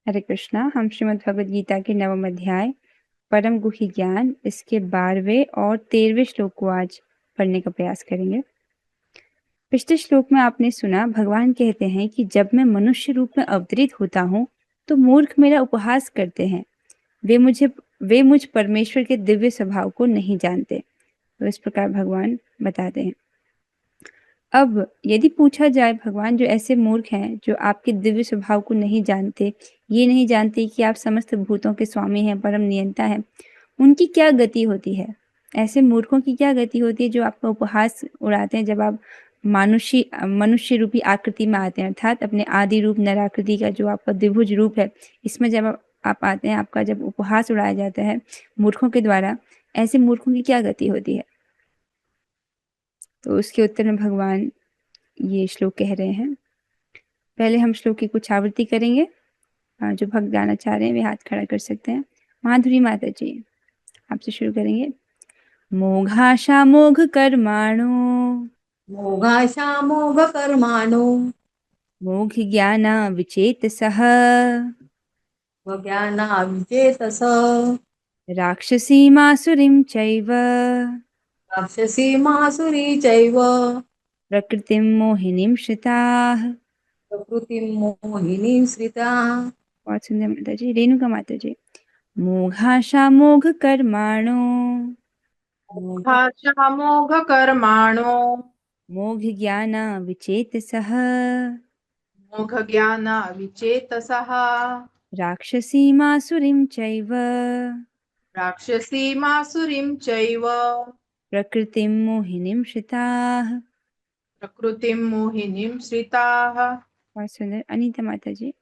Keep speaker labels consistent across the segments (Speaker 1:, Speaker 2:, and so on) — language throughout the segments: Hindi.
Speaker 1: हरे कृष्णा। हम श्रीमद् भगवद गीता के 9वें अध्याय परम गुह्य ज्ञान इसके 12वें और 13वें श्लोक को आज पढ़ने का प्रयास करेंगे। पिछले श्लोक में आपने सुना, भगवान कहते हैं कि जब मैं मनुष्य रूप में अवतरित होता हूँ तो मूर्ख मेरा उपहास करते हैं। वे मुझ परमेश्वर के दिव्य स्वभाव को नहीं जानते। तो इस प्रकार भगवान बताते हैं। अब यदि पूछा जाए, भगवान जो ऐसे मूर्ख हैं जो आपके दिव्य स्वभाव को नहीं जानते, ये नहीं जानते कि आप समस्त भूतों के स्वामी हैं, परम नियंता हैं, उनकी क्या गति होती है? ऐसे मूर्खों की क्या गति होती है जो आपका उपहास उड़ाते हैं जब आप मनुष्य रूपी आकृति में आते हैं, अर्थात अपने आदि रूप नराकृति का जो आपका द्विभुज रूप है, इसमें जब आप आते हैं, आपका जब उपहास उड़ाया जाता है मूर्खों के द्वारा, ऐसे मूर्खों की क्या गति होती है? तो उसके उत्तर में भगवान ये श्लोक कह रहे हैं। पहले हम श्लोक की कुछ आवृत्ति करेंगे। जो भक्त गाना चाह रहे हैं वे हाथ खड़ा कर सकते हैं। माधुरी माता जी, आपसे शुरू करेंगे। मोघाशा मोघ कर्माणो
Speaker 2: मोघाशामोघ कर्माणो
Speaker 1: मोघ ज्ञाना विचेतसः
Speaker 2: ज्ञानाविचेतस
Speaker 1: राक्षसीमासुरीं चैव
Speaker 2: राक्षसी मासुरी चैव
Speaker 1: प्रकृतिं मोहिनीं श्रिताः।
Speaker 2: प्रकृतिं मोहिनीं श्रिता।
Speaker 1: बहुत सुंदर माता जी। रेणुका माता जी। मोघाशा मोघ कर्माणो
Speaker 3: मोघाशामोघ कर्माणो
Speaker 1: मोघ ज्ञाना विचेतसः
Speaker 3: मोघ ज्ञान विचेतसः
Speaker 1: राक्षसीमासुरीं चैव
Speaker 3: राक्षसीमासुरीं चैव
Speaker 1: प्रकृतिं मोहिनीं श्रिताः।
Speaker 3: प्रकृतिं मोहिनीं श्रिताः।
Speaker 1: बहुत सुंदर। अनीता माता जी।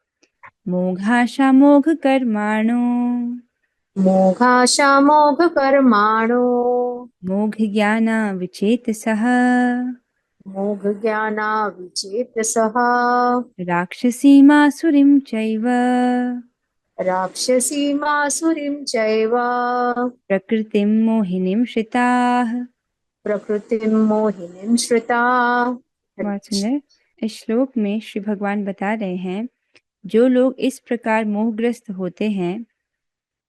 Speaker 1: मोघाशा मोघ कर्माणो
Speaker 2: मोघाशामोघ कर्माणो
Speaker 1: मोघ ज्ञाना विचेतसः
Speaker 2: मोघ ज्ञानाविचेतसः
Speaker 1: राक्षसीमासुरीं चैव
Speaker 2: राक्षसी मासुरीं चैव
Speaker 1: प्रकृतिं मोहिनीं श्रिताः।
Speaker 2: प्रकृतिं मोहिनीं श्रिता।
Speaker 1: बहुत सुंदर। इस श्लोक में श्री भगवान बता रहे हैं, जो लोग इस प्रकार मोहग्रस्त होते हैं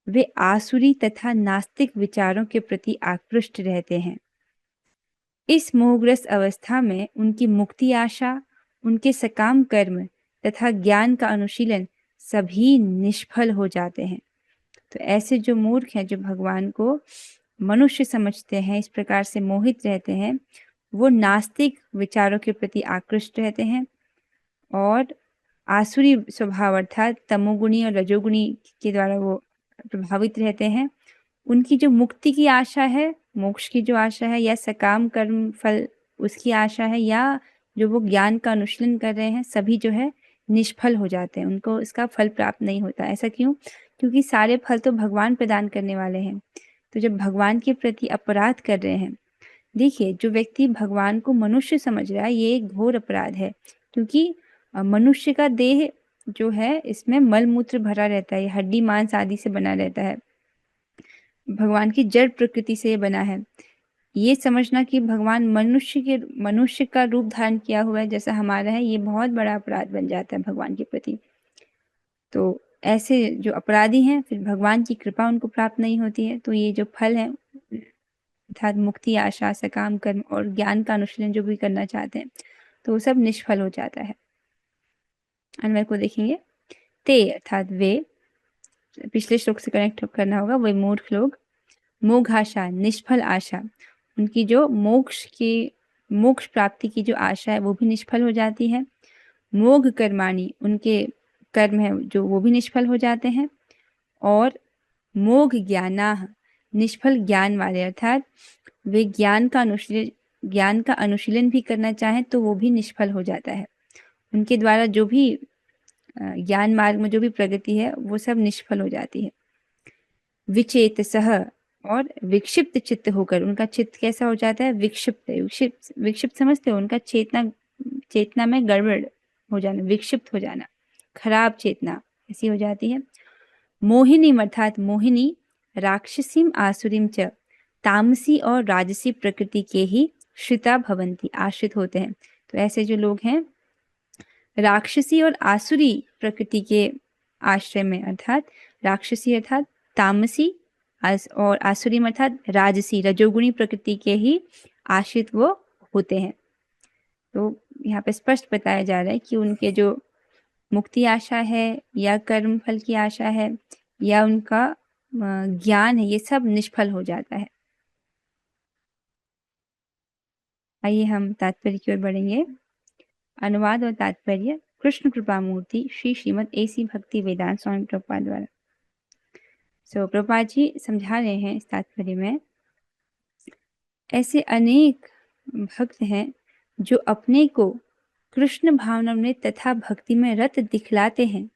Speaker 1: वे आसुरी तथा नास्तिक विचारों के प्रति आकृष्ट रहते हैं। इस मोहग्रस्त अवस्था में उनकी मुक्ति आशा, उनके सकाम कर्म तथा ज्ञान का अनुशीलन सभी निष्फल हो जाते हैं। तो ऐसे जो मूर्ख हैं, जो भगवान को मनुष्य समझते हैं, इस प्रकार से मोहित रहते हैं, वो नास्तिक विचारों के प्रति आकृष्ट रहते हैं और आसुरी स्वभाव अर्थात तमोगुणी और रजोगुणी के द्वारा वो प्रभावित रहते हैं। उनकी जो मुक्ति की आशा है, मोक्ष की जो आशा है, या सकाम कर्म फल उसकी आशा है, या जो वो ज्ञान का अनुशीलन कर रहे हैं, सभी जो है निष्फल हो जाते हैं। उनको इसका फल प्राप्त नहीं होता। ऐसा क्यों? क्योंकि सारे फल तो भगवान प्रदान करने वाले हैं। तो जब भगवान के प्रति अपराध कर रहे हैं, देखिए, जो व्यक्ति भगवान को मनुष्य समझ रहा है, ये एक घोर अपराध है। क्योंकि मनुष्य का देह जो है, इसमें मल मूत्र भरा रहता है, हड्डी मांस आदि से बना रहता है, भगवान की जड़ प्रकृति से ये बना है। ये समझना कि भगवान मनुष्य का रूप धारण किया हुआ है जैसा हमारा है, ये बहुत बड़ा अपराध बन जाता है भगवान के प्रति। तो ऐसे जो अपराधी हैं, फिर भगवान की कृपा उनको प्राप्त नहीं होती है। तो ये जो फल है, अर्थात मुक्ति आशा, सकाम कर्म और ज्ञान का अनुशीलन जो भी करना चाहते हैं, तो वो सब निष्फल हो जाता है। अन्वय को देखेंगे। ते अर्थात वे, पिछले श्लोक से कनेक्ट करना होगा, वे मूर्ख लोग। मोघ आशा, निष्फल आशा, उनकी जो मोक्ष प्राप्ति की जो आशा है वो भी निष्फल हो जाती है। मोघ कर्माणि, उनके कर्म है जो वो भी निष्फल हो जाते हैं। और मोघ ज्ञानाः, निष्फल ज्ञान वाले, अर्थात वे ज्ञान का अनुशीलन भी करना चाहें तो वो भी निष्फल हो जाता है। उनके द्वारा जो भी ज्ञान मार्ग में जो भी प्रगति है वो सब निष्फल हो जाती है। विचेतसः, और विक्षिप्त चित्त होकर, उनका चित्त कैसा हो जाता है? विक्षिप्त। विक्षिप्त समझते हो? उनका चेतना में गड़बड़ हो जाना, विक्षिप्त हो जाना, खराब चेतना ऐसी हो जाती है। मोहिनी अर्थात मोहिनी, राक्षसीम आसुरीम च, तामसी और राजसी प्रकृति के ही श्रिता भवंती, आश्रित होते हैं। तो ऐसे जो लोग हैं राक्षसी और आसुरी प्रकृति के आश्रय में अर्थात राक्षसी अर्थात तामसी और आसुरी में अर्थात राजसी रजोगुणी प्रकृति के ही आश्रित वो होते हैं। तो यहाँ पे स्पष्ट बताया जा रहा है कि उनके जो मुक्ति आशा है या कर्म फल की आशा है या उनका ज्ञान है, ये सब निष्फल हो जाता है। आइए हम तात्पर्य की ओर बढ़ेंगे। अनुवाद और तात्पर्य कृष्ण कृपा मूर्ति श्री श्रीमद एसी भक्ति वेदांत स्वामी प्रभुपाद द्वारा। प्रभुपाद जी समझा रहे हैं इस तात्पर्य में, ऐसे अनेक भक्त हैं जो अपने को कृष्ण भावना में तथा भक्ति में रत दिखलाते हैं,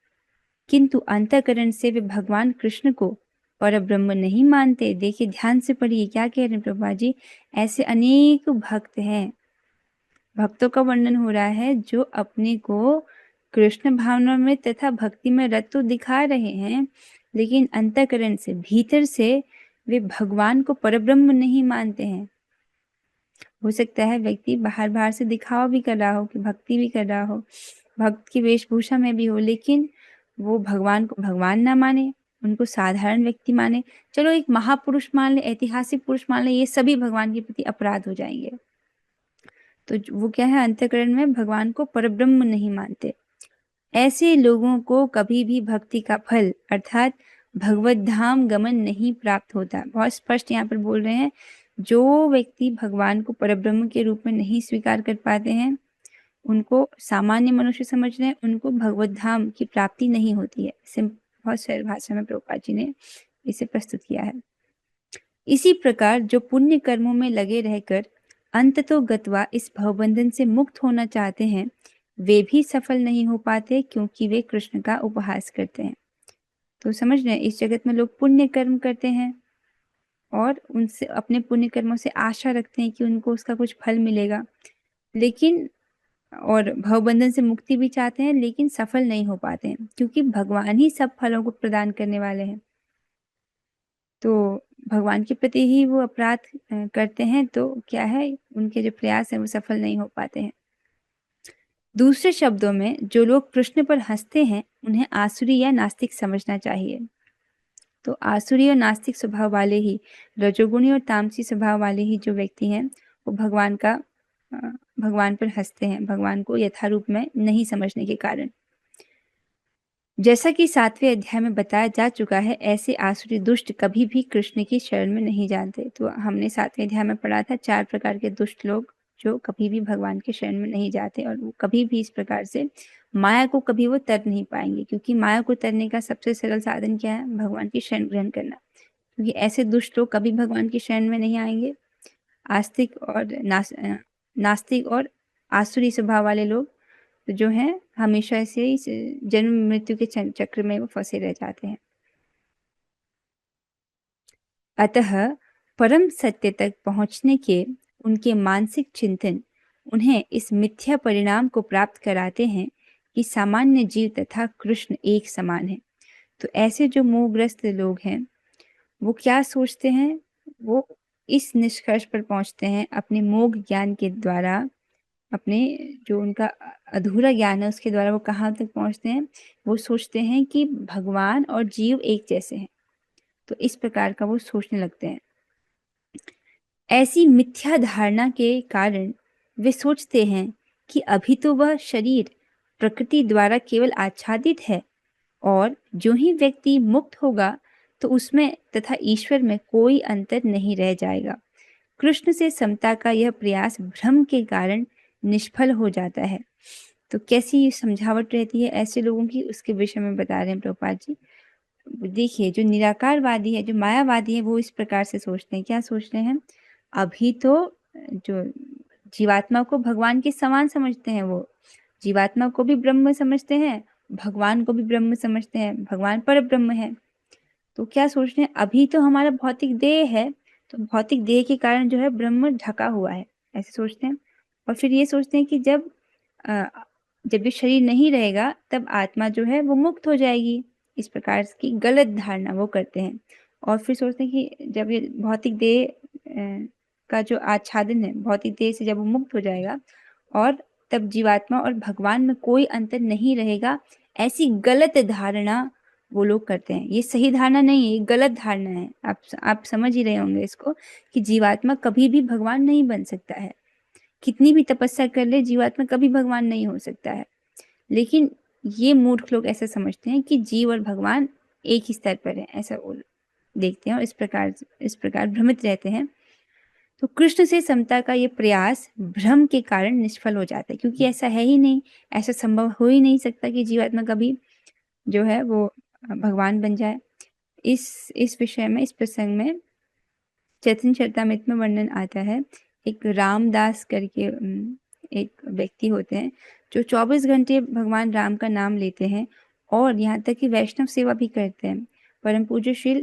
Speaker 1: किंतु अंतःकरण से वे भगवान कृष्ण को पर ब्रह्म नहीं मानते। देखिए ध्यान से पढ़िए क्या कह रहे हैं प्रभुपाद जी। ऐसे अनेक भक्त हैं, भक्तों का वर्णन हो रहा है जो अपने को कृष्ण भावना में तथा भक्ति में रत तो दिखा रहे हैं, लेकिन अंतःकरण से भीतर से वे भगवान को परब्रह्म नहीं मानते हैं। हो सकता है व्यक्ति बाहर से दिखावा भी कर रहा हो कि भक्ति भी कर रहा हो, भक्त की वेशभूषा में भी हो, लेकिन वो भगवान को भगवान ना माने, उनको साधारण व्यक्ति माने। चलो एक महापुरुष मान ले, ऐतिहासिक पुरुष मान ले, ये सभी भगवान के प्रति अपराध हो जाएंगे। तो वो क्या है, अंतःकरण में भगवान को परब्रह्म नहीं मानते। ऐसे लोगों को कभी भी भक्ति का फल अर्थात भगवत धाम गमन नहीं प्राप्त होता। बहुत स्पष्ट यहाँ पर बोल रहे हैं, जो व्यक्ति भगवान को परब्रह्म के रूप में नहीं स्वीकार कर पाते हैं, उनको सामान्य मनुष्य समझ रहे हैं, उनको भगवत धाम की प्राप्ति नहीं होती है। इसे बहुत सरल भाषा में प्रभुपाद जी ने इसे प्रस्तुत किया है। इसी प्रकार जो पुण्य कर्मों में लगे रहकर अंततो गत्वा इस भवबंधन से मुक्त होना चाहते हैं, वे भी सफल नहीं हो पाते, क्योंकि वे कृष्ण का उपहास करते हैं। तो समझ रहे हैं, इस जगत में लोग पुण्य कर्म करते हैं और उनसे अपने पुण्य कर्मों से आशा रखते हैं कि उनको उसका कुछ फल मिलेगा, लेकिन और भवबंधन से मुक्ति भी चाहते हैं, लेकिन सफल नहीं हो पाते हैं, क्योंकि भगवान ही सब फलों को प्रदान करने वाले हैं। तो भगवान के प्रति ही वो अपराध करते हैं, तो क्या है, उनके जो प्रयास हैं वो सफल नहीं हो पाते हैं। दूसरे शब्दों में जो लोग कृष्ण पर हंसते हैं, उन्हें आसुरी या नास्तिक समझना चाहिए। तो आसुरी और नास्तिक स्वभाव वाले ही, रजोगुणी और तामसी स्वभाव वाले ही जो व्यक्ति हैं, वो भगवान पर हंसते हैं, भगवान को यथारूप में नहीं समझने के कारण। जैसा कि 7वें अध्याय में बताया जा चुका है, ऐसे आसुरी दुष्ट कभी भी कृष्ण की शरण में नहीं जाते। तो हमने 7वें अध्याय में पढ़ा था 4 प्रकार के दुष्ट लोग जो कभी भी भगवान के शरण में नहीं जाते, और वो कभी भी इस प्रकार से माया को कभी वो तर नहीं पाएंगे, क्योंकि माया को तरने का सबसे सरल साधन क्या है, भगवान की शरण ग्रहण करना। क्योंकि ऐसे दुष्ट लोग कभी भगवान की शरण में नहीं आएंगे। नास्तिक और आसुरी स्वभाव वाले लोग तो जो हैं, हमेशा से इस जन्म मृत्यु के चक्र में वो फंसे रह जाते हैं। अतः परम सत्य तक पहुंचने के उनके मानसिक चिंतन उन्हें इस मिथ्या परिणाम को प्राप्त कराते हैं कि सामान्य जीव तथा कृष्ण एक समान है। तो ऐसे जो मोहग्रस्त लोग हैं, वो क्या सोचते हैं, वो इस निष्कर्ष पर पहुंचते हैं अपने मोह ज्ञान के द्वारा, अपने जो उनका अधूरा ज्ञान है उसके द्वारा वो कहाँ तक पहुंचते हैं, वो सोचते हैं कि भगवान और जीव एक जैसे हैं। तो इस प्रकार का वो सोचने लगते हैं। ऐसी मिथ्या धारणा के कारण वे सोचते हैं कि अभी तो वह शरीर प्रकृति द्वारा केवल आच्छादित है, और जो ही व्यक्ति मुक्त होगा तो उसमें तथा ईश्वर में कोई अंतर नहीं रह जाएगा। कृष्ण से समता का यह प्रयास भ्रम के कारण निष्फल हो जाता है। तो कैसी समझावट रहती है ऐसे लोगों की, उसके विषय में बता रहे हैं प्रभुपाद जी। देखिए, जो निराकारवादी है, जो मायावादी है, वो इस प्रकार से सोचते हैं। क्या सोच रहे हैं, अभी तो जो जीवात्मा को भगवान के समान समझते हैं, वो जीवात्मा को भी ब्रह्म समझते हैं, भगवान को भी ब्रह्म समझते हैं, भगवान पर ब्रह्म है। तो क्या सोच रहे हैं, अभी तो हमारा भौतिक देह है, तो भौतिक देह के कारण जो है ब्रह्म ढका हुआ है, ऐसे सोचते हैं। और फिर ये सोचते हैं कि जब ये शरीर नहीं रहेगा तब आत्मा जो है वो मुक्त हो जाएगी। इस प्रकार की गलत धारणा वो करते हैं। और फिर सोचते हैं कि जब ये भौतिक देह का जो आच्छादन है, भौतिक देह से जब वो मुक्त हो जाएगा और तब जीवात्मा और भगवान में कोई अंतर नहीं रहेगा, ऐसी गलत धारणा वो लोग करते हैं। ये सही धारणा नहीं है, ये गलत धारणा है। आप समझ ही रहे होंगे इसको कि जीवात्मा कभी भी भगवान नहीं बन सकता है। कितनी भी तपस्या कर ले जीवात्मा कभी भगवान नहीं हो सकता है। लेकिन ये मूर्ख लोग ऐसा समझते हैं कि जीव और भगवान एक ही स्तर पर है, ऐसा वो देखते हैं और इस प्रकार भ्रमित रहते हैं। तो कृष्ण से समता का ये प्रयास भ्रम के कारण निष्फल हो जाता है, क्योंकि ऐसा है ही नहीं, ऐसा संभव हो ही नहीं सकता कि जीवात्मा कभी जो है वो भगवान बन जाए। इस विषय में, इस प्रसंग में चैतन्य चरितामृत में वर्णन आता है। एक रामदास करके एक व्यक्ति होते हैं जो 24 घंटे भगवान राम का नाम लेते हैं और यहाँ तक कि वैष्णव सेवा भी करते हैं। परम पूज्य श्री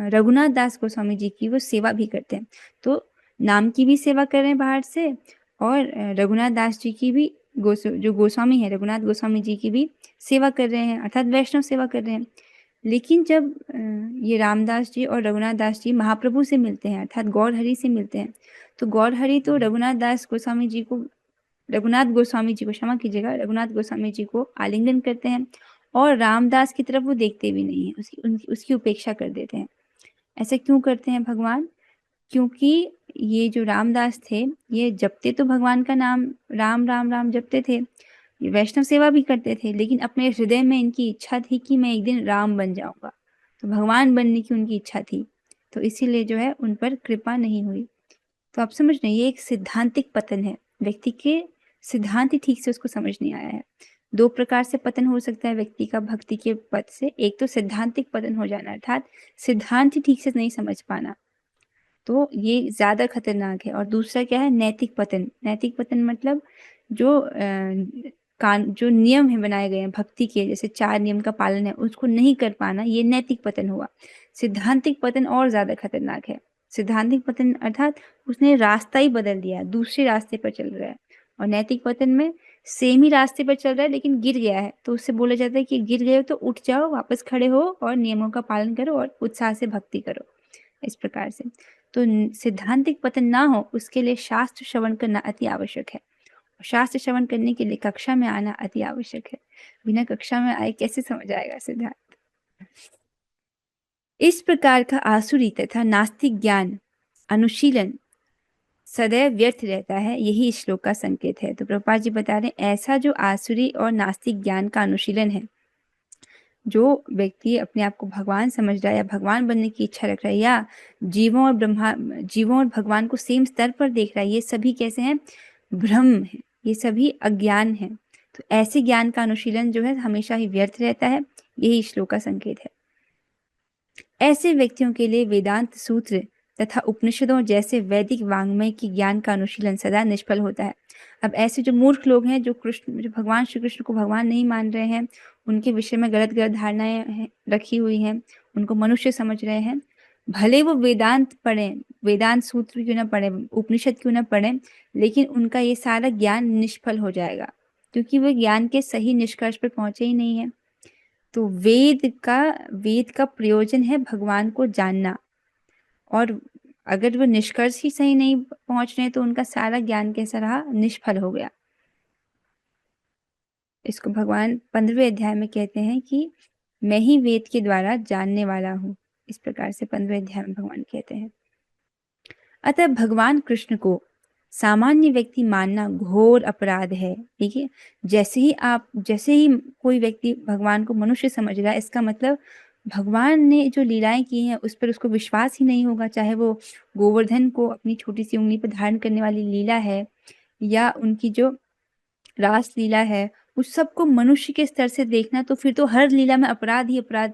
Speaker 1: रघुनाथ दास गोस्वामी जी की वो सेवा भी करते हैं। तो नाम की भी सेवा कर रहे हैं बाहर से, और रघुनाथ दास जी की भी जो गोस्वामी है रघुनाथ गोस्वामी जी की भी सेवा कर रहे हैं, अर्थात वैष्णव सेवा कर रहे हैं। लेकिन जब ये रामदास जी और रघुनाथ दास जी महाप्रभु से मिलते हैं, अर्थात गौर हरि से मिलते हैं, तो गौर हरि तो रघुनाथ गोस्वामी जी को क्षमा कीजिएगा, रघुनाथ गोस्वामी जी को आलिंगन करते हैं और रामदास की तरफ वो देखते भी नहीं है, उसकी उपेक्षा कर देते हैं। ऐसा क्यों करते हैं भगवान? क्योंकि ये जो रामदास थे ये जपते तो भगवान का नाम राम राम राम जपते थे, ये वैष्णव सेवा भी करते थे, लेकिन अपने हृदय में इनकी इच्छा थी कि मैं एक दिन राम बन जाऊंगा। तो भगवान बनने की उनकी इच्छा थी, तो इसीलिए जो है उन पर कृपा नहीं हुई। तो आप समझ रहे हैं, ये एक सिद्धांतिक पतन है। व्यक्ति के सिद्धांत ही ठीक से उसको समझ नहीं आया है। दो प्रकार से पतन हो सकता है व्यक्ति का भक्ति के पथ से। एक तो सिद्धांतिक पतन हो जाना, अर्थात सिद्धांत ही ठीक से नहीं समझ पाना, तो ये ज्यादा खतरनाक है। और दूसरा क्या है? नैतिक पतन। नैतिक पतन मतलब जो नियम है बनाए गए हैं भक्ति के, जैसे 4 नियम का पालन है, उसको नहीं कर पाना, ये नैतिक पतन हुआ। सिद्धांतिक पतन और ज्यादा खतरनाक है। सिद्धांतिक पतन अर्थात उसने रास्ता ही बदल दिया, दूसरे रास्ते पर चल रहा है। और नैतिक पतन में सेम ही रास्ते पर चल रहा है लेकिन गिर गया है, तो उससे बोला जाता है कि गिर गए हो तो उठ जाओ, वापस खड़े हो और नियमों का पालन करो और उत्साह से भक्ति करो, इस प्रकार से। तो सिद्धांतिक पतन ना हो उसके लिए शास्त्र श्रवण करना अति आवश्यक है। शास्त्र श्रवण करने के लिए कक्षा में आना अति आवश्यक है। बिना कक्षा में आए कैसे समझ आएगा सिद्धांत? इस प्रकार का आसुरी तथा नास्तिक ज्ञान अनुशीलन सदैव व्यर्थ रहता है, यही इस श्लोक का संकेत है। तो प्रभुपाद जी बता रहे हैं, ऐसा जो आसुरी और नास्तिक ज्ञान का अनुशीलन है, जो व्यक्ति अपने आप को भगवान समझ रहा है या भगवान बनने की इच्छा रख रहा है या जीवों और भगवान को सेम स्तर पर देख रहा है, ये सभी कैसे हैं? भ्रम है, ये सभी अज्ञान है। तो ऐसे ज्ञान का अनुशीलन जो है हमेशा ही व्यर्थ रहता है, यही श्लोक का संकेत है। ऐसे व्यक्तियों के लिए वेदांत सूत्र तथा उपनिषदों जैसे वैदिक वांग्मय की ज्ञान का अनुशीलन सदा निष्फल होता है। अब ऐसे जो मूर्ख लोग हैं, जो भगवान श्री कृष्ण को भगवान नहीं मान रहे हैं, उनके विषय में गलत गलत धारणाएं रखी हुई हैं, उनको मनुष्य समझ रहे हैं, भले वो वेदांत पढ़ें, वेदांत सूत्र क्यों ना पढ़े, उपनिषद क्यों ना पढ़े, लेकिन उनका ये सारा ज्ञान निष्फल हो जाएगा, क्योंकि वो ज्ञान के सही निष्कर्ष पर पहुंचे ही नहीं है। तो वेद का प्रयोजन है भगवान को जानना, और अगर वो निष्कर्ष ही सही नहीं पहुंच रहे तो उनका सारा ज्ञान कैसा रहा? निष्फल हो गया। इसको भगवान 15वें अध्याय में कहते हैं कि मैं ही वेद के द्वारा जानने वाला हूँ, इस प्रकार से 15वें अध्याय में भगवान कहते हैं। अतः भगवान कृष्ण को सामान्य व्यक्ति मानना घोर अपराध है। देखिए, जैसे ही कोई व्यक्ति भगवान को मनुष्य समझ रहा है, इसका मतलब भगवान ने जो लीलाएं की हैं उस पर उसको विश्वास ही नहीं होगा, चाहे वो गोवर्धन को अपनी छोटी सी उंगली पर धारण करने वाली लीला है या उनकी जो रास लीला है, उस सबको मनुष्य के स्तर से देखना, तो फिर तो हर लीला में अपराध ही अपराध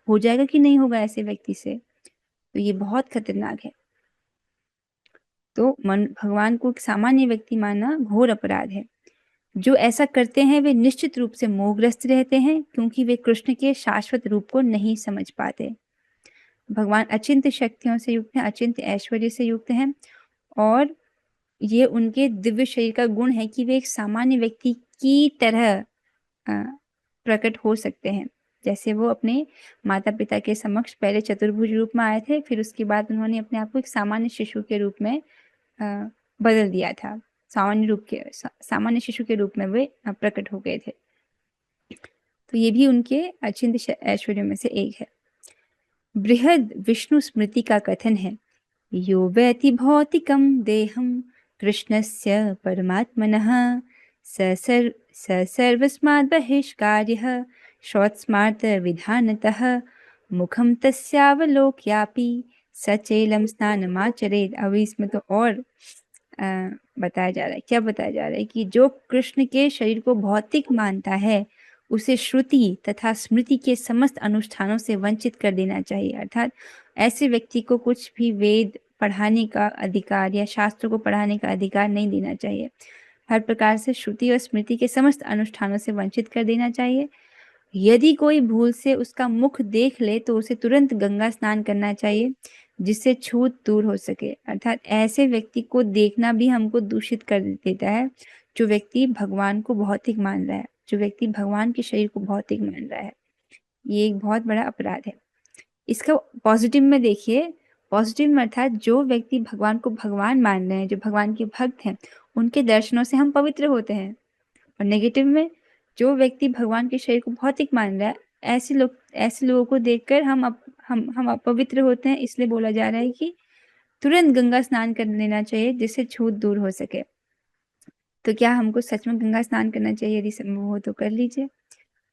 Speaker 1: हो जाएगा कि नहीं होगा ऐसे व्यक्ति से। तो ये बहुत खतरनाक है। तो भगवान को एक सामान्य व्यक्ति मानना घोर अपराध है। जो ऐसा करते हैं वे निश्चित रूप से मोहग्रस्त रहते हैं, क्योंकि वे कृष्ण के शाश्वत रूप को नहीं समझ पाते। भगवान अचिंत शक्तियों से युक्त हैं, अचिंत ऐश्वर्य से युक्त हैं, और ये उनके दिव्य शरीर का गुण है कि वे एक सामान्य व्यक्ति की तरह प्रकट हो सकते हैं। जैसे वो अपने माता पिता के समक्ष पहले चतुर्भुज रूप में आए थे, फिर उसके बाद उन्होंने अपने आप को एक सामान्य शिशु के रूप में बदल दिया था। सामान्य शिशु के रूप में वे प्रकट हो गए थे। तो ये भी उनके अचिंत्य ऐश्वर्यों में से एक है। बृहद विष्णु स्मृति का कथन है, यो वैति भौतिकं देहं कृष्णस्य परमात्मनः स सर्वस्माद् बहिष्कार्यः श्रोत्स्मार्थ विधानतः मुखं तस्यावलोक्यापि सचेलं स्नानमाचरेत्। अब इसमें तो और बताया जा रहा है, क्या बताया जा रहा है कि जो कृष्ण के शरीर को भौतिक मानता है उसे श्रुति तथा स्मृति के समस्त अनुष्ठानों से वंचित कर देना चाहिए। अर्थात ऐसे व्यक्ति को कुछ भी वेद पढ़ाने का अधिकार या शास्त्रों को पढ़ाने का अधिकार नहीं देना चाहिए। हर प्रकार से श्रुति और स्मृति के समस्त अनुष्ठानों से वंचित कर देना चाहिए। यदि कोई भूल से उसका मुख देख ले तो उसे तुरंत गंगा स्नान करना चाहिए, जिससे छूत दूर हो सके। अर्थात ऐसे व्यक्ति को देखना भी हमको दूषित कर देता है, जो व्यक्ति भगवान को भौतिक मान रहा है, जो व्यक्ति भगवान के शरीर को भौतिक मान रहा है। ये एक बहुत बड़ा अपराध है। इसका पॉजिटिव में देखिए, पॉजिटिव में अर्थात जो व्यक्ति भगवान को भगवान मान रहे हैं, जो भगवान के भक्त हैं, उनके दर्शनों से हम पवित्र होते हैं। और नेगेटिव में जो व्यक्ति भगवान के शरीर को भौतिक मान रहा है, ऐसे लोगों को देखकर हम अपवित्र होते हैं। इसलिए बोला जा रहा है कि तुरंत गंगा स्नान कर लेना चाहिए, जिससे छूत दूर हो सके। तो क्या हमको सच में गंगा स्नान करना चाहिए? यदि संभव हो तो कर लीजिए।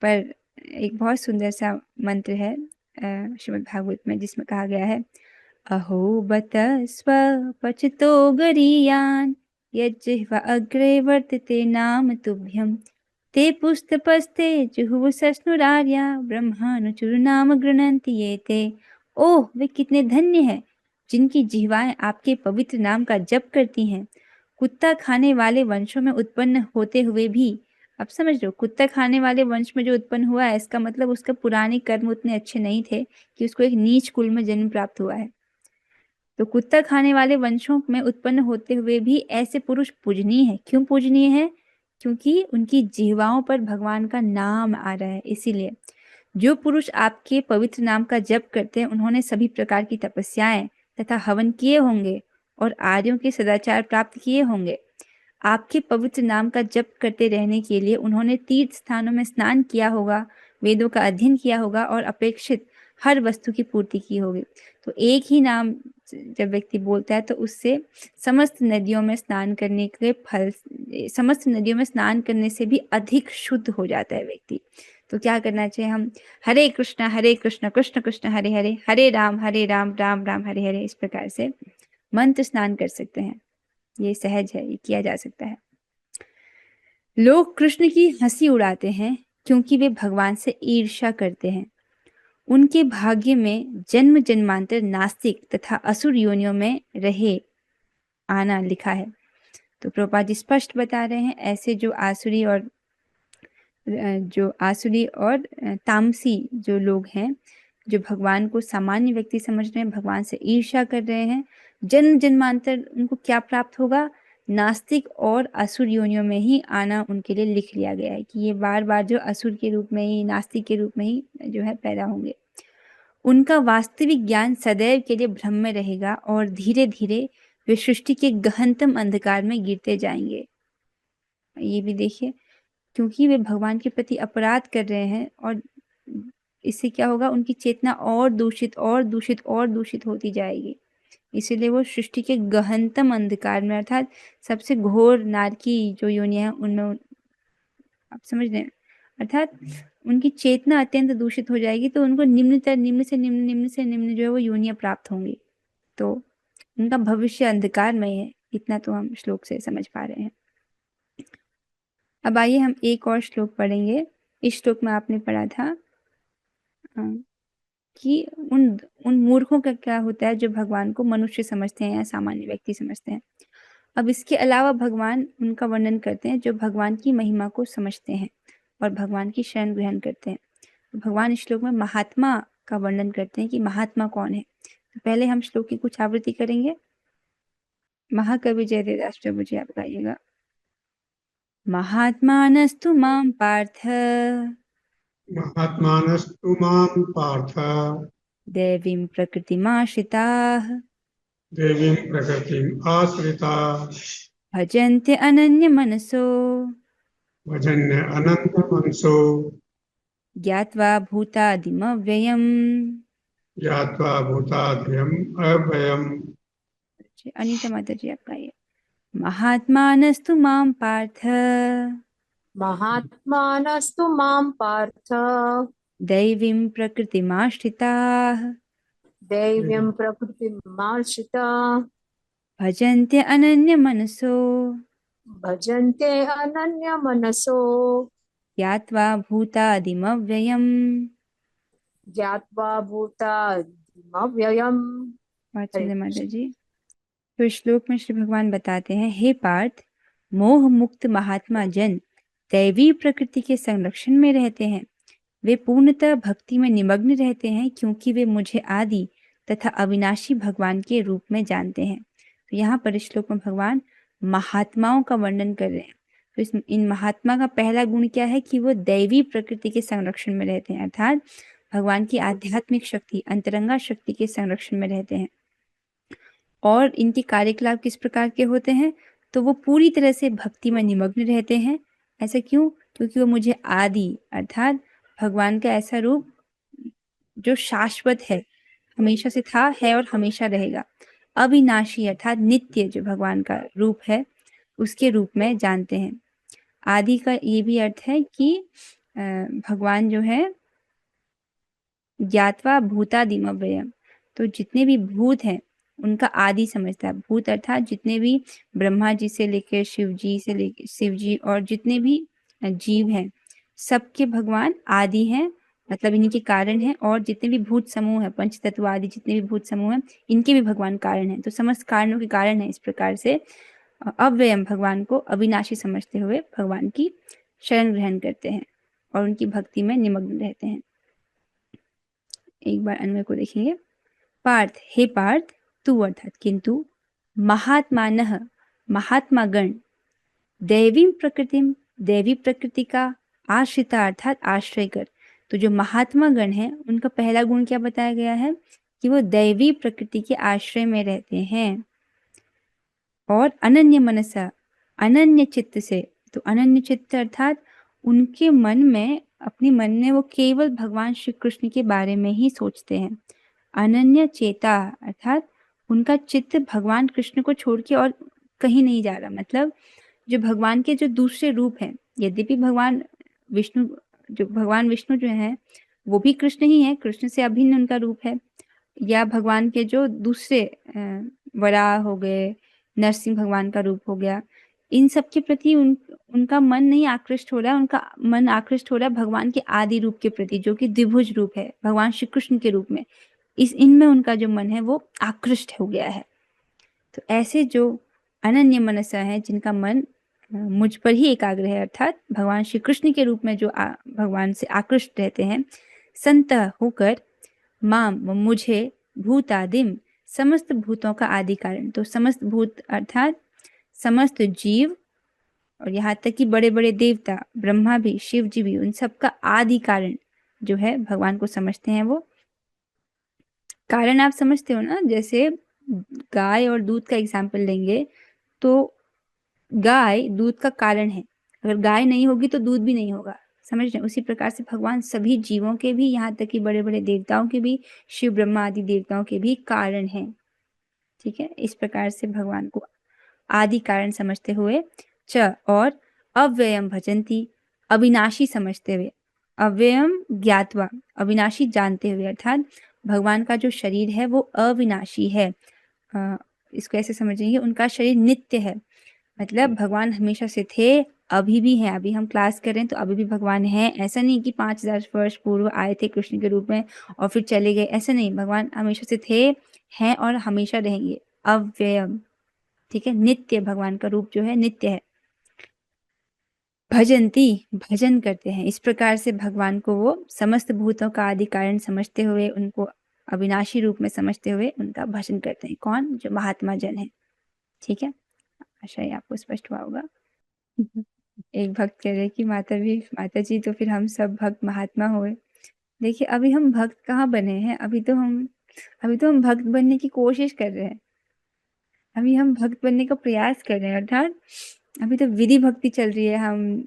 Speaker 1: पर एक बहुत सुंदर सा मंत्र है श्रीमद् भागवत में, जिसमें कहा गया है, अहो बत स्व पचतो गरीयान यज्जिह्वा अग्रे वर्तते नाम तुभ्यम ते पुस्तपस्ते जुहुः सस्नुरार्या ब्रह्मानुचुरनाम गृह्णन्ति ये ते। ओह, वे कितने धन्य हैं जिनकी जिह्वाएं आपके पवित्र नाम का जप करती हैं। कुत्ता खाने वाले वंशों में उत्पन्न होते हुए भी, अब समझ लो, कुत्ता खाने वाले वंश में जो उत्पन्न हुआ है, इसका मतलब उसका पुराने कर्म उतने अच्छे नहीं थे कि उसको एक नीच कुल में जन्म प्राप्त हुआ है। तो कुत्ता खाने वाले वंशों में उत्पन्न होते हुए भी ऐसे पुरुष पूजनीय है। क्यों पूजनीय है? क्योंकि उनकी जिह्वाओं पर भगवान का नाम आ रहा है। इसीलिए जो पुरुष आपके पवित्र नाम का जप करते हैं, उन्होंने सभी प्रकार की तपस्याएं तथा हवन किए होंगे और आर्यों के सदाचार प्राप्त किए होंगे। आपके पवित्र नाम का जप करते रहने के लिए उन्होंने तीर्थ स्थानों में स्नान किया होगा, वेदों का अध्ययन किया होगा और अपेक्षित हर वस्तु की पूर्ति की होगी। तो एक ही नाम जब व्यक्ति बोलता है तो उससे समस्त नदियों में स्नान करने के फल, समस्त नदियों में स्नान करने से भी अधिक शुद्ध हो जाता है व्यक्ति। तो क्या करना चाहिए? हम हरे कृष्ण कृष्ण कृष्ण हरे हरे, हरे राम राम राम हरे हरे, इस प्रकार से मंत्र स्नान कर सकते हैं। ये सहज है, ये किया जा सकता है। लोग कृष्ण की हंसी उड़ाते हैं क्योंकि वे भगवान से ईर्ष्या करते हैं। उनके भाग्य में जन्म जन्मांतर नास्तिक तथा असुर योनियों में रहे आना लिखा है। तो प्रभुपाद जी स्पष्ट बता रहे हैं, ऐसे जो आसुरी और तामसी जो लोग हैं, जो भगवान को सामान्य व्यक्ति समझ रहे हैं, भगवान से ईर्ष्या कर रहे हैं, जन्म जन्मांतर उनको क्या प्राप्त होगा? नास्तिक और असुर योनियों में ही आना उनके लिए लिख लिया गया है कि ये बार बार जो असुर के रूप में ही, नास्तिक के रूप में ही जो है पैदा होंगे। उनका वास्तविक ज्ञान सदैव के लिए भ्रम में रहेगा और धीरे धीरे वे सृष्टि के गहनतम अंधकार में गिरते जाएंगे। ये भी देखिए, क्योंकि वे भगवान के प्रति अपराध कर रहे हैं और इससे क्या होगा? उनकी चेतना और दूषित होती जाएगी। इसीलिए वो सृष्टि के गहनतम अंधकार में, अर्थात सबसे घोर नारकी जो योनियां हैं उनमें, आप समझ रहे हैं, अर्थात उनकी चेतना अत्यंत दूषित हो जाएगी। तो उनको निम्न से निम्न जो है वो योनियां प्राप्त होंगी। तो उनका भविष्य अंधकारमय है। इतना तो हम श्लोक से समझ पा रहे हैं। अब आइए हम एक और श्लोक पढ़ेंगे। इस श्लोक में आपने पढ़ा था कि उन मूर्खों का क्या होता है जो भगवान को मनुष्य समझते हैं या सामान्य व्यक्ति समझते हैं। अब इसके अलावा भगवान उनका वर्णन करते हैं जो भगवान की महिमा को समझते हैं और भगवान की शरण ग्रहण करते हैं। तो भगवान इस श्लोक में महात्मा का वर्णन करते हैं कि महात्मा कौन है। तो पहले हम श्लोक की कुछ आवृत्ति करेंगे। महाकवि जयदेवदास प्रभु जी आप गाइएगा। महात्मानस्तु मां पार्थ
Speaker 4: महात्मानस्तु मां पार्थ
Speaker 1: देवीं प्रकृतिमाश्रिताः
Speaker 4: देवीं प्रकृतिम् आश्रिताः
Speaker 1: भजन्ते अनन्यमनसो
Speaker 4: भजन्य अनन्तमनसो
Speaker 1: ज्ञात्वा भूतादिमव्ययम्।
Speaker 4: ज्ञात्वा भूताद्यम् अव्ययम्।
Speaker 1: अनीता माता जी आपका ये। महात्मानस्तु मां पार्थ
Speaker 2: महात्मानस्तु मां पार्थ
Speaker 1: दैवीं प्रकृतिमाश्रिताः
Speaker 2: दैव्यं प्रकृतिमाश्रिता
Speaker 1: भजन्ते अनन्यमनसो
Speaker 2: भजन्ते अनन्यमनसो
Speaker 1: ज्ञात्वा भूतादिमव्ययम्।
Speaker 2: ज्ञात्वा भूतादिमव्ययम्।
Speaker 1: बात
Speaker 2: हरे
Speaker 1: सुनिए माता
Speaker 2: कृष्ण।
Speaker 1: जी। तो श्लोक में श्री भगवान बताते हैं, हे पार्थ, मोह मुक्त महात्मा जन दैवी प्रकृति के संरक्षण में रहते हैं। वे पूर्णतः भक्ति में निमग्न रहते हैं क्योंकि वे मुझे आदि तथा अविनाशी भगवान के रूप में जानते हैं। तो यहाँ पर इस श्लोक में भगवान महात्माओं का वर्णन कर रहे हैं। तो इन महात्मा का पहला गुण क्या है कि वो दैवी प्रकृति के संरक्षण में रहते हैं, अर्थात भगवान की आध्यात्मिक शक्ति, अंतरंगा शक्ति के संरक्षण में रहते हैं। और इनके कार्यकलाप किस प्रकार के होते हैं? तो वो पूरी तरह से भक्ति में निमग्न रहते हैं। ऐसा क्यों? क्योंकि वो मुझे आदि अर्थात भगवान का ऐसा रूप जो शाश्वत है, हमेशा से था, है और हमेशा रहेगा, अविनाशी अर्थात नित्य जो भगवान का रूप है उसके रूप में जानते हैं। आदि का ये भी अर्थ है कि भगवान जो है ज्ञात्वा भूतादिमव्ययम्, तो जितने भी भूत हैं उनका आदि समझता है। भूत अर्थात जितने भी ब्रह्मा जी से लेकर शिव जी और जितने भी जीव हैं सबके भगवान आदि हैं, मतलब इन्हीं के कारण हैं। और जितने भी भूत समूह हैं, पंच तत्व आदि जितने भी भूत समूह हैं, इनके भी भगवान कारण हैं। तो समस्त कारणों के कारण है। इस प्रकार से अव्ययम भगवान को अविनाशी समझते हुए भगवान की शरण ग्रहण करते हैं और उनकी भक्ति में निमग्न रहते हैं। एक बार अन्वय को देखेंगे। पार्थ, हे पार्थ, तू अर्थात किंतु, महात्मानः महात्मागण, दैवी प्रकृतिम दैवी प्रकृति का आश्रिता अर्थात आश्रय कर। तो जो महात्मा गण हैं उनका पहला गुण क्या बताया गया है कि वो दैवी प्रकृति के आश्रय में रहते हैं। और अनन्य मनसा, अनन्य चित्त से। तो अनन्य चित्त अर्थात उनके मन में, अपने मन में वो केवल भगवान श्री कृष्ण के बारे में ही सोचते हैं। अनन्य चेता अर्थात उनका चित्त भगवान कृष्ण को छोड़ के और कहीं नहीं जा रहा। मतलब जो भगवान के जो दूसरे रूप हैं, यद्यपि भगवान विष्णु जो हैं वो भी कृष्ण ही है, कृष्ण से अभिन्न उनका रूप है, या भगवान के जो दूसरे वराह हो गए, नरसिंह भगवान का रूप हो गया, इन सब के प्रति उनका मन नहीं आकृष्ट हो रहा है। उनका मन आकृष्ट हो रहा है भगवान के आदि रूप के प्रति, जो कि द्विभुज रूप है, भगवान श्री कृष्ण के रूप में। इनमें उनका जो मन है वो आकृष्ट हो गया है। तो ऐसे जो अनन्य मनसा है, जिनका मन मुझ पर ही एकाग्र है, अर्थात भगवान श्री कृष्ण के रूप में जो भगवान से आकृष्ट रहते हैं, संत होकर माम मुझे, भूतादिम समस्त भूतों का आदि कारण। तो समस्त भूत अर्थात समस्त जीव और यहाँ तक कि बड़े बड़े देवता, ब्रह्मा भी, शिव जी भी, उन सब का आदि कारण जो है भगवान को समझते हैं। वो कारण आप समझते हो ना, जैसे गाय और दूध का एग्जाम्पल लेंगे तो गाय दूध का कारण है, अगर गाय नहीं होगी तो दूध भी नहीं होगा, समझ रहे हैं? उसी प्रकार से भगवान सभी जीवों के भी, यहाँ तक कि बड़े बड़े देवताओं के भी, शिव ब्रह्मा आदि देवताओं के भी कारण हैं। ठीक है, इस प्रकार से भगवान को आदि कारण समझते हुए च और अव्ययम भजंती अविनाशी समझते हुए, अव्ययम ज्ञात्वा अविनाशी जानते हुए, अर्थात भगवान का जो शरीर है वो अविनाशी है। इसको ऐसे समझेंगे, उनका शरीर नित्य है, मतलब भगवान हमेशा से थे, अभी भी हैं। अभी हम क्लास कर रहे हैं तो अभी भी भगवान हैं। ऐसा नहीं कि 5000 वर्ष पूर्व आए थे कृष्ण के रूप में और फिर चले गए, ऐसा नहीं। भगवान हमेशा से थे, हैं और हमेशा रहेंगे, अव्ययम। ठीक है, नित्य, भगवान का रूप जो है नित्य है। भजंती भजन करते हैं। इस प्रकार से भगवान को वो समस्त भूतों का आदि कारण समझते हुए, उनको अविनाशी रूप में समझते हुए उनका भजन करते हैं। कौन? जो महात्मा जन है। ठीक है, आशा है आपको स्पष्ट हुआ होगा। एक भक्त कह रहे कि माता जी तो फिर हम सब भक्त महात्मा हुए। देखिए, अभी हम भक्त कहाँ बने हैं? अभी तो हम भक्त बनने की कोशिश कर रहे हैं, अभी हम भक्त बनने का प्रयास कर रहे हैं, अर्थात अभी तो विधि भक्ति चल रही है। हम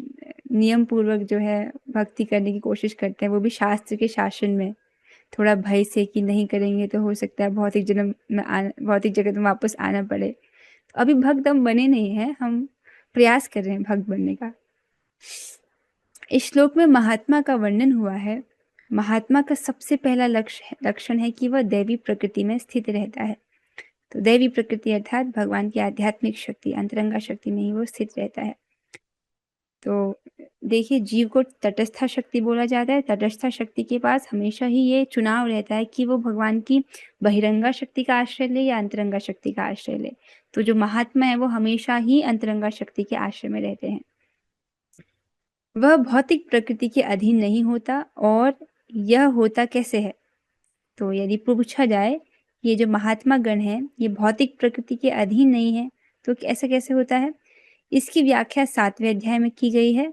Speaker 1: नियम पूर्वक जो है भक्ति करने की कोशिश करते हैं, वो भी शास्त्र के शासन में, थोड़ा भय से कि नहीं करेंगे तो हो सकता है भौतिक जन्म में भौतिक जगत में वापस आना पड़े। तो अभी भक्त हम बने नहीं हैं, हम प्रयास कर रहे हैं भक्त बनने का। इस श्लोक में महात्मा का वर्णन हुआ है। महात्मा का सबसे पहला लक्षण है कि वह दैवी प्रकृति में स्थित रहता है। तो दैवी प्रकृति अर्थात भगवान की आध्यात्मिक शक्ति, अंतरंगा शक्ति में ही वो स्थित रहता है। तो देखिए, जीव को तटस्था शक्ति बोला जाता है। तटस्था शक्ति के पास हमेशा ही ये चुनाव रहता है कि वो भगवान की बहिरंगा शक्ति का आश्रय ले या अंतरंगा शक्ति का आश्रय ले। तो जो महात्मा है वो हमेशा ही अंतरंगा शक्ति के आश्रय में रहते हैं। वह भौतिक प्रकृति के अधीन नहीं होता। और यह होता कैसे है? तो यदि पूछा जाए ये जो महात्मा गण है ये भौतिक प्रकृति के अधीन नहीं है तो ऐसा कैसे होता है, इसकी व्याख्या 7वें अध्याय में की गई है।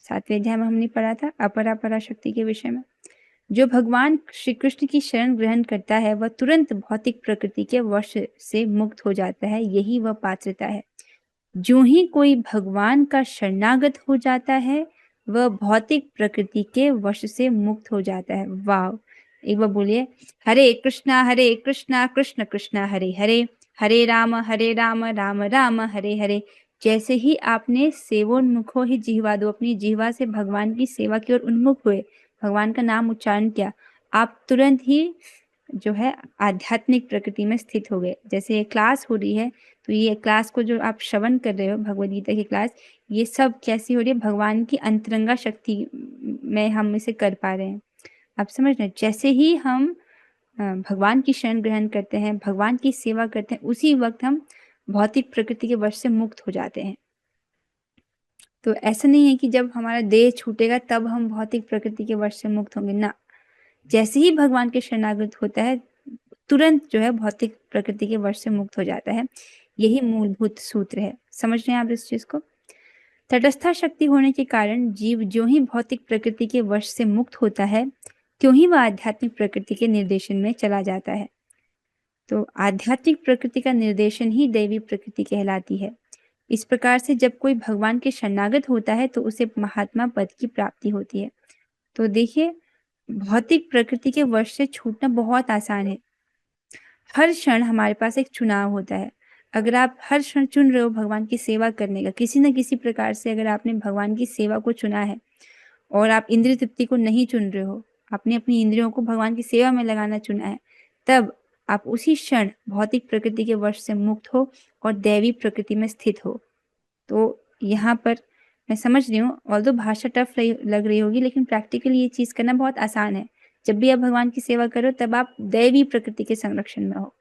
Speaker 1: 7वें अध्याय में हमने पढ़ा था अपरा पराशक्ति के विषय में। जो भगवान श्री कृष्ण की शरण ग्रहण करता है वह तुरंत भौतिक प्रकृति के वश से मुक्त हो जाता है, यही वह पात्रता है। जो ही कोई भगवान का शरणागत हो जाता है वह भौतिक प्रकृति के वश से मुक्त हो जाता है। वाह, एक बार बोलिए, हरे कृष्णा कृष्ण कृष्ण हरे हरे, हरे राम राम राम हरे हरे। जैसे ही आपने सेवोन्मुखो ही जिह्वा दो, अपनी जिह्वा से भगवान की सेवा की ओर उन्मुख हुए, भगवान का नाम उच्चारण किया, आप तुरंत ही जो है आध्यात्मिक प्रकृति में स्थित हो गए। जैसे ये क्लास हो रही है तो ये क्लास को जो आप श्रवण कर रहे हो भगवद गीता की क्लास, ये सब कैसी हो रही है? भगवान की अंतरंगा शक्ति में हम इसे कर पा रहे हैं। आप समझ रहे हैं? जैसे ही हम भगवान की शरण ग्रहण करते हैं, भगवान की सेवा करते हैं, उसी वक्त हम भौतिक प्रकृति के वश से मुक्त हो जाते हैं। तो ऐसा नहीं है कि जब हमारा देह छूटेगा तब हम भौतिक प्रकृति के वश से मुक्त होंगे ना। जैसे ही भगवान के शरणागत होता है तुरंत जो है भौतिक प्रकृति के वश से मुक्त हो जाता है। यही मूलभूत सूत्र है। समझ रहे हैं आप इस चीज को? तटस्था शक्ति होने के कारण जीव जो ही भौतिक प्रकृति के वश से मुक्त होता है त्यों ही वह आध्यात्मिक प्रकृति के निर्देशन में चला जाता है। तो आध्यात्मिक प्रकृति का निर्देशन ही दैवी प्रकृति कहलाती है। इस प्रकार से जब कोई भगवान के शरणागत होता है तो उसे महात्मा पद की प्राप्ति होती है। तो देखिए, भौतिक प्रकृति के वश से छूटना बहुत आसान है। हर क्षण हमारे पास एक चुनाव होता है। अगर आप हर क्षण चुन रहे हो भगवान की सेवा करने का, किसी न किसी प्रकार से अगर आपने भगवान की सेवा को चुना है और आप इंद्रिय तृप्ति को नहीं चुन रहे हो, आपने अपनी इंद्रियों को भगवान की सेवा में लगाना चुना है, तब आप उसी क्षण भौतिक प्रकृति के वश से मुक्त हो और दैवी प्रकृति में स्थित हो। तो यहाँ पर मैं समझ रही हूँ, ऑल्दो भाषा टफ लग रही होगी, लेकिन प्रैक्टिकली ये चीज करना बहुत आसान है। जब भी आप भगवान की सेवा करो तब आप दैवी प्रकृति के संरक्षण में हो।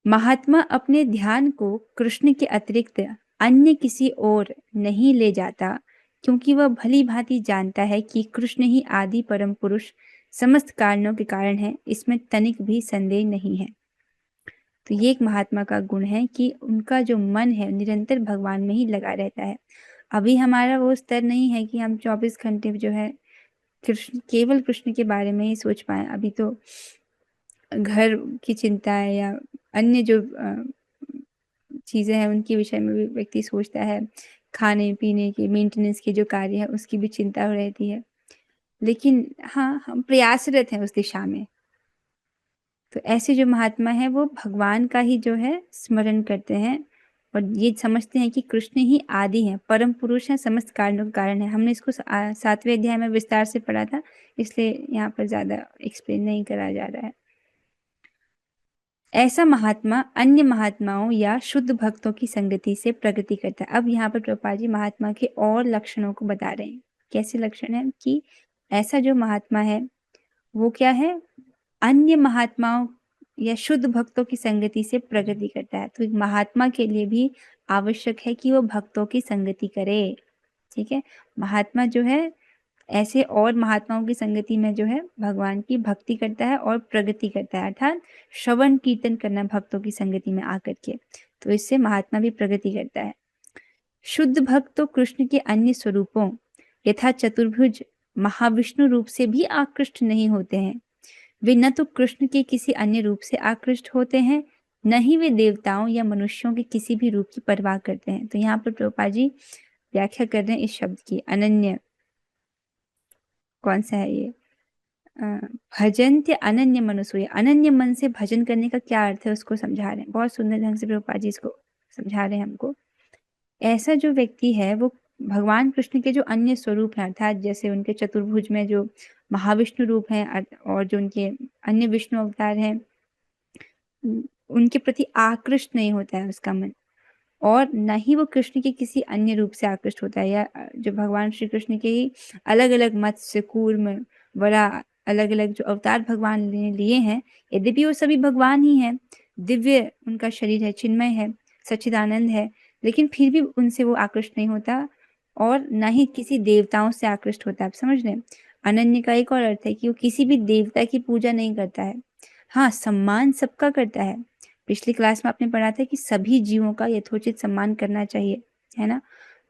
Speaker 1: महात्मा अपने ध्यान को कृष्ण के अतिरिक्त अन्य किसी और नहीं ले जाता, क्योंकि वह भली भांति जानता है कि कृष्ण ही आदि परम पुरुष समस्त कारणों के कारण है। इसमें तनिक भी संदेह नहीं है। तो ये एक महात्मा का गुण है कि उनका जो मन है निरंतर भगवान में ही लगा रहता है। अभी हमारा वो स्तर नहीं है कि हम 24 घंटे जो है कृष्ण, केवल कृष्ण के बारे में ही सोच पाए। अभी तो घर की चिंता है या अन्य जो चीजें हैं उनके विषय में भी व्यक्ति सोचता है। खाने पीने के, मेंटेनेंस के जो कार्य है उसकी भी चिंता रहती है। लेकिन हाँ, हम प्रयासरत हैं उस दिशा में। तो ऐसे जो महात्मा है वो भगवान का ही जो है स्मरण करते हैं और ये समझते हैं कि कृष्ण ही आदि हैं, परम पुरुष हैं, समस्त कारणों का कारण है। हमने इसको 7वें अध्याय में विस्तार से पढ़ा था, इसलिए यहाँ पर ज्यादा एक्सप्लेन नहीं करा जा रहा है। ऐसा महात्मा अन्य महात्माओं या शुद्ध भक्तों की संगति से प्रगति करता है। अब यहाँ पर प्रभुपाद जी महात्मा के और लक्षणों को बता रहे हैं। कैसे लक्षण है कि ऐसा जो महात्मा है वो क्या है? अन्य महात्माओं या शुद्ध भक्तों की संगति से प्रगति करता है। तो एक महात्मा के लिए भी आवश्यक है कि वो भक्तों की संगति करे। ठीक है, महात्मा जो है ऐसे और महात्माओं की संगति में जो है भगवान की भक्ति करता है और प्रगति करता है, अर्थात श्रवण कीर्तन करना भक्तों की संगति में आकर के। तो इससे महात्मा भी प्रगति करता है। शुद्ध भक्त तो कृष्ण के अन्य स्वरूपों यथा चतुर्भुज महाविष्णु रूप से भी आकृष्ट नहीं होते हैं। वे न तो कृष्ण के किसी अन्य रूप से आकृष्ट होते हैं न ही वे देवताओं या मनुष्यों के किसी भी रूप की परवाह करते हैं। तो यहाँ पर प्रभुपाद जी व्याख्या कर रहे हैं इस शब्द की, अनन्य कौन सा है ये, भजन्त्य अनन्य मनसो, अनन्य मन से भजन करने का क्या अर्थ है उसको समझा रहे हैं। बहुत सुंदर ढंग से प्रभुपाद जी इसको समझा रहे हैं हमको। ऐसा जो व्यक्ति है वो भगवान कृष्ण के जो अन्य स्वरूप हैं, अर्थात जैसे उनके चतुर्भुज में जो महाविष्णु रूप हैं और जो उनके अन्य विष्णु अवतार हैं, उनके प्रति आकृष्ट नहीं होता है उसका मन, और न ही वो कृष्ण के किसी अन्य रूप से आकृष्ट होता है, या जो भगवान श्री कृष्ण के ही अलग अलग मत्स्य कूर्म बड़ा अलग अलग जो अवतार भगवान ने लिए हैं, यद्यपि वो सभी भगवान ही हैं, दिव्य उनका शरीर है, चिन्मय है, सच्चिदानंद है, लेकिन फिर भी उनसे वो आकृष्ट नहीं होता, और न ही किसी देवताओं से आकृष्ट होता है। आप समझ रहे हैं? अनन्य का एक और अर्थ है कि वो किसी भी देवता की पूजा नहीं करता है। हाँ, सम्मान सबका करता है। पिछली क्लास में आपने पढ़ा था कि सभी जीवों का यथोचित सम्मान करना चाहिए, है ना?